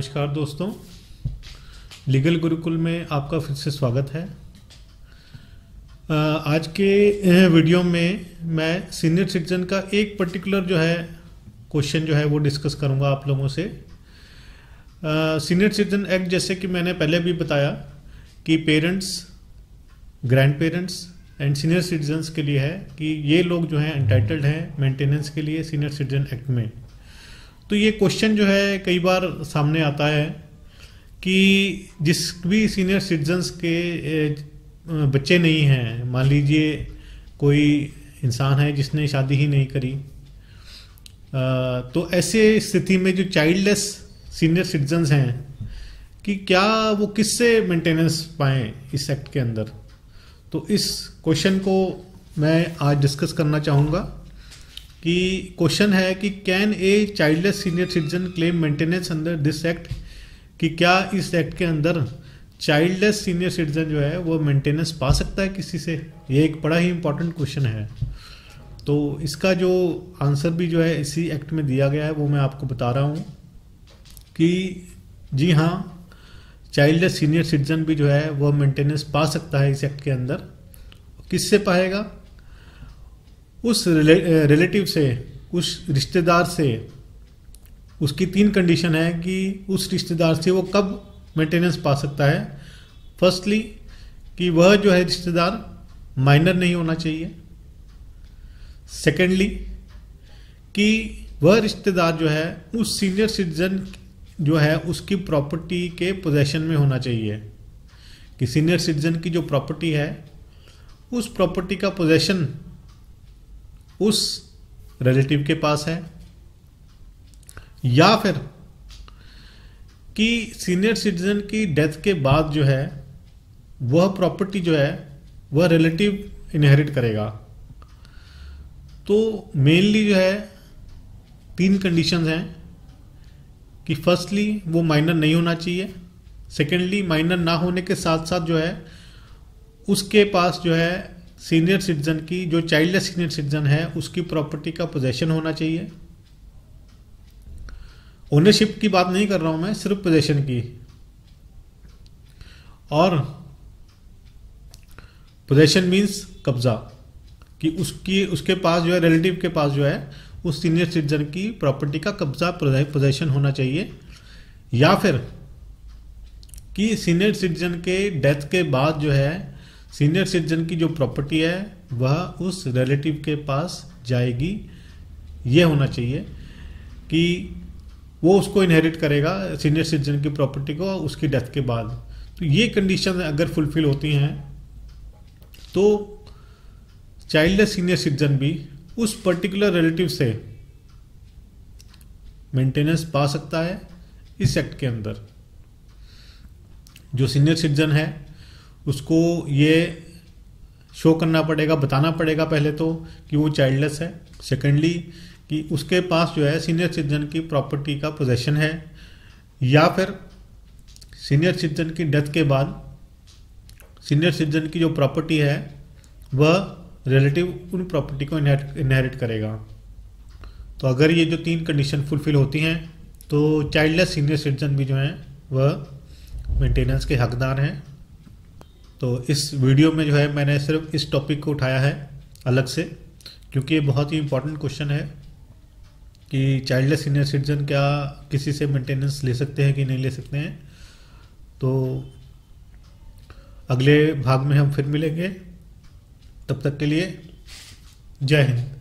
नमस्कार दोस्तों, लीगल गुरुकुल में आपका फिर से स्वागत है। आज के वीडियो में मैं सीनियर सिटीजन का एक पर्टिकुलर जो है क्वेश्चन जो है वो डिस्कस करूंगा आप लोगों से। सीनियर सिटीजन एक्ट, जैसे कि मैंने पहले भी बताया कि parents, grand parents and senior citizens के लिए है कि ये लोग जो हैं एंटाइटल्ड हैं मेंटेनेंस के लिए सीनियर सिटीजन एक्ट में। तो ये क्वेश्चन जो है कई बार सामने आता है कि जिस भी सीनियर सिटीजन्स के बच्चे नहीं हैं, मान लीजिए कोई इंसान है जिसने शादी ही नहीं करी, तो ऐसे स्थिति में जो चाइल्डलेस सीनियर सिटीजन्स हैं कि क्या वो किससे मेंटेनेंस पाएं इस एक्ट के अंदर। तो इस क्वेश्चन को मैं आज डिस्कस करना चाहूँगा कि क्वेश्चन है कि can a childless senior citizen claim maintenance under this act, कि क्या इस एक्ट के अंदर चाइल्डलेस सीनियर सिटीजन जो है वो मेंटेनेंस पा सकता है किसी से। ये एक बड़ा ही इंपॉर्टेंट क्वेश्चन है। तो इसका जो आंसर भी जो है इसी एक्ट में दिया गया है वो मैं आपको बता रहा हूँ कि जी हाँ, चाइल्डलेस सीनियर सिटीजन भी जो है वो मेंटेनेंस पा सकता है इस एक्ट के अंदर। किससे पाएगा? उस रिलेटिव से, उस रिश्तेदार से। उसकी तीन कंडीशन है कि उस रिश्तेदार से वो कब मेंटेनेंस पा सकता है। फर्स्टली कि वह जो है रिश्तेदार माइनर नहीं होना चाहिए। सेकेंडली कि वह रिश्तेदार जो है उस सीनियर सिटीजन जो है उसकी प्रॉपर्टी के पोजेशन में होना चाहिए, कि सीनियर सिटीजन की जो प्रॉपर्टी है उस प्रॉपर्टी का पोजेशन उस रिलेटिव के पास है, या फिर कि सीनियर सिटीजन की डेथ के बाद जो है वह प्रॉपर्टी जो है वह रिलेटिव इनहेरिट करेगा। तो मेनली जो है तीन कंडीशंस हैं कि फर्स्टली वो माइनर नहीं होना चाहिए, सेकेंडली माइनर ना होने के साथ साथ जो है उसके पास जो है सीनियर सिटीजन की, जो चाइल्डलेस सीनियर सिटीजन है उसकी प्रॉपर्टी का पोजेशन होना चाहिए। ओनरशिप की बात नहीं कर रहा हूं मैं, सिर्फ पोजेशन की। और पोजेशन मींस कब्जा, कि उसके पास जो है रिलेटिव के पास जो है उस सीनियर सिटीजन की प्रॉपर्टी का कब्जा, पोजेशन होना चाहिए। या फिर कि सीनियर सिटीजन के डेथ के बाद जो है सीनियर सिटीजन की जो प्रॉपर्टी है वह उस रिलेटिव के पास जाएगी। ये होना चाहिए कि वो उसको इनहेरिट करेगा सीनियर सिटीजन की प्रॉपर्टी को उसकी डेथ के बाद। तो ये कंडीशन अगर फुलफिल होती हैं तो चाइल्डलेस सीनियर सिटीजन भी उस पर्टिकुलर रिलेटिव से मेंटेनेंस पा सकता है इस एक्ट के अंदर। जो सीनियर सिटीजन है उसको ये शो करना पड़ेगा, बताना पड़ेगा पहले तो कि वो चाइल्डलेस है। सेकेंडली कि उसके पास जो है सीनियर सिटीजन की प्रॉपर्टी का पोजेशन है, या फिर सीनियर सिटीजन की डेथ के बाद सीनियर सिटीजन की जो प्रॉपर्टी है वह रिलेटिव उन प्रॉपर्टी को इनहेरिट करेगा। तो अगर ये जो तीन कंडीशन फुलफिल होती हैं तो चाइल्डलेस सीनियर सिटीजन भी जो हैं वह मेंटेनेंस के हकदार हैं। तो इस वीडियो में जो है मैंने सिर्फ इस टॉपिक को उठाया है अलग से, क्योंकि ये बहुत ही इंपॉर्टेंट क्वेश्चन है कि चाइल्डलेस सीनियर सिटीजन क्या किसी से मेंटेनेंस ले सकते हैं कि नहीं ले सकते हैं। तो अगले भाग में हम फिर मिलेंगे, तब तक के लिए जय हिंद।